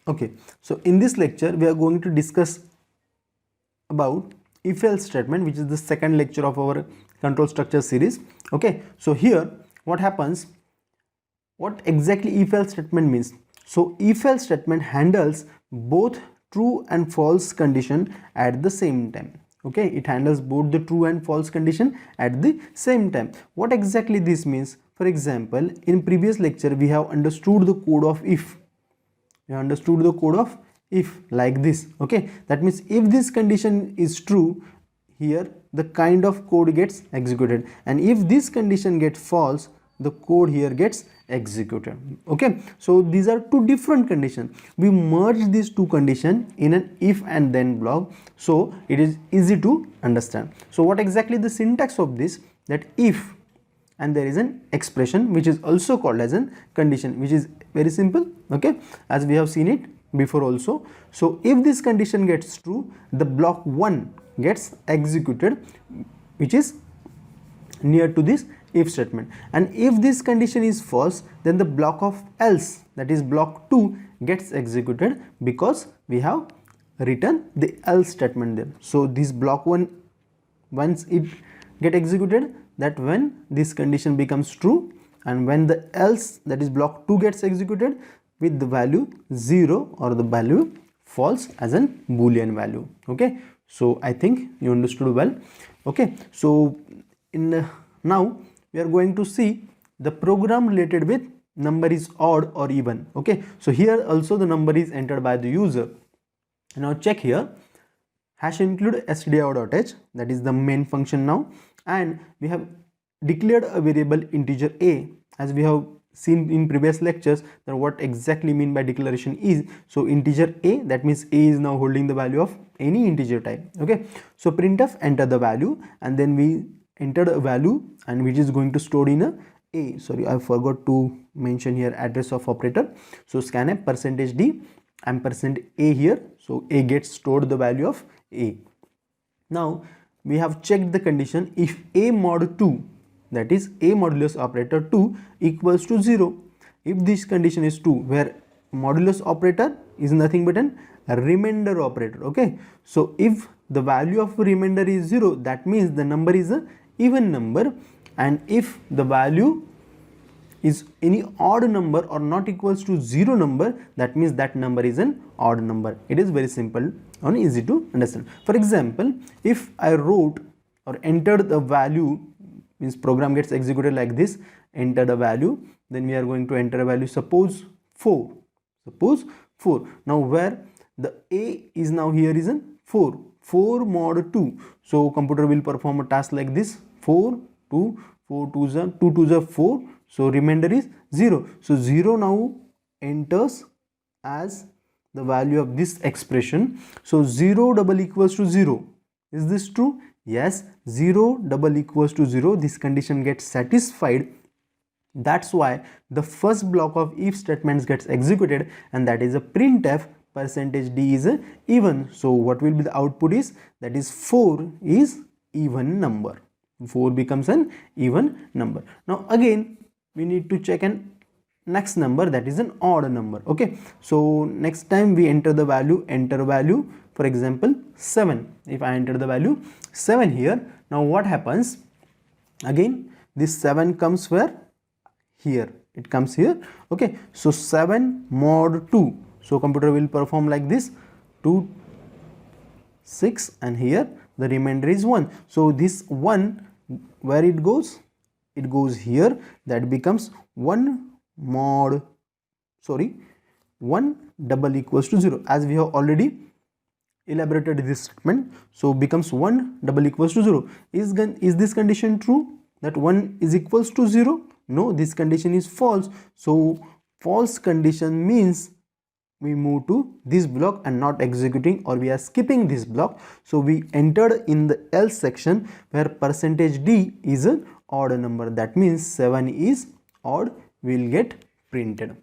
Okay, so in this lecture we are going to discuss about if else statement, which is the second lecture of our control structure series. Okay, so here what happens, what exactly if else statement means. So if else statement handles both true and false condition at the same time. Okay, it handles both the true and false condition at the same time. What exactly this means? For example, in previous lecture we have understood the code of if. We understood the code of if like this. Okay, that means if this condition is true, here the kind of code gets executed, and if this condition gets false, the code here gets executed. Okay, so these are two different conditions. We merge these two conditions in an if and then block, so it is easy to understand. So what exactly the syntax of this, that if, and there is an expression which is also called as a condition, which is very simple. Okay, as we have seen it before also. So if this condition gets true, the block 1 gets executed, which is near to this if statement, and if this condition is false, then the block of else, that is block 2, gets executed, because we have written the else statement there. So this block 1, once it get executed, that when this condition becomes true, and when the else, that is block 2, gets executed with the value 0 or the value false as an boolean value. Okay, so I think you understood well. Okay, so in now we are going to see the program related with number is odd or even. Okay, so here also the number is entered by the user. Now check here, hash include stdio.h, that is the main function now, and we have declared a variable integer a, as we have seen in previous lectures that what exactly mean by declaration is. So integer a, that means a is now holding the value of any integer type. Okay, so printf enter the value, and then we entered a value, and which is going to store in a sorry, I forgot to mention here address of operator. So scanf %d ampersand a here, so a gets stored the value of a. Now we have checked the condition if a mod 2, that is a modulus operator 2, equals to 0. If this condition is true, where modulus operator is nothing but a remainder operator. Okay, so if the value of remainder is 0, that means the number is a even number, and if the value is any odd number or not equals to 0 number, that means that number is an odd number. It is very simple and easy to understand. For example, if I wrote or entered the value, means program gets executed like this, enter the value, then we are going to enter a value, suppose 4. Now where the a is now here is an 4 mod 2, so computer will perform a task like this, 4 2 4 2 is 4, so remainder is 0. So 0 now enters as the value of this expression. So 0 double equals to 0. Is this true? Yes, 0 double equals to 0. This condition gets satisfied. That's why the first block of if statements gets executed, and that is a printf %d is a even. So what will be the output is, that is 4 is even number. 4 becomes an even number. Now again we need to check an next number, that is an odd number. Okay, so next time we enter the value, enter value, for example 7. If I enter the value 7 here, now what happens, again this 7 comes where, here it comes here. Okay, so 7 mod 2, so computer will perform like this, 2 6, and here the remainder is 1. So this 1, where it goes, it goes here, that becomes 1 double equals to 0, as we have already elaborated this statement. So becomes 1 double equals to 0. Is this condition true, that 1 is equals to 0? No, this condition is false. So false condition means we move to this block and not executing, or we are skipping this block. So we entered in the else section where %d is an odd number, that means 7 is odd, will get printed.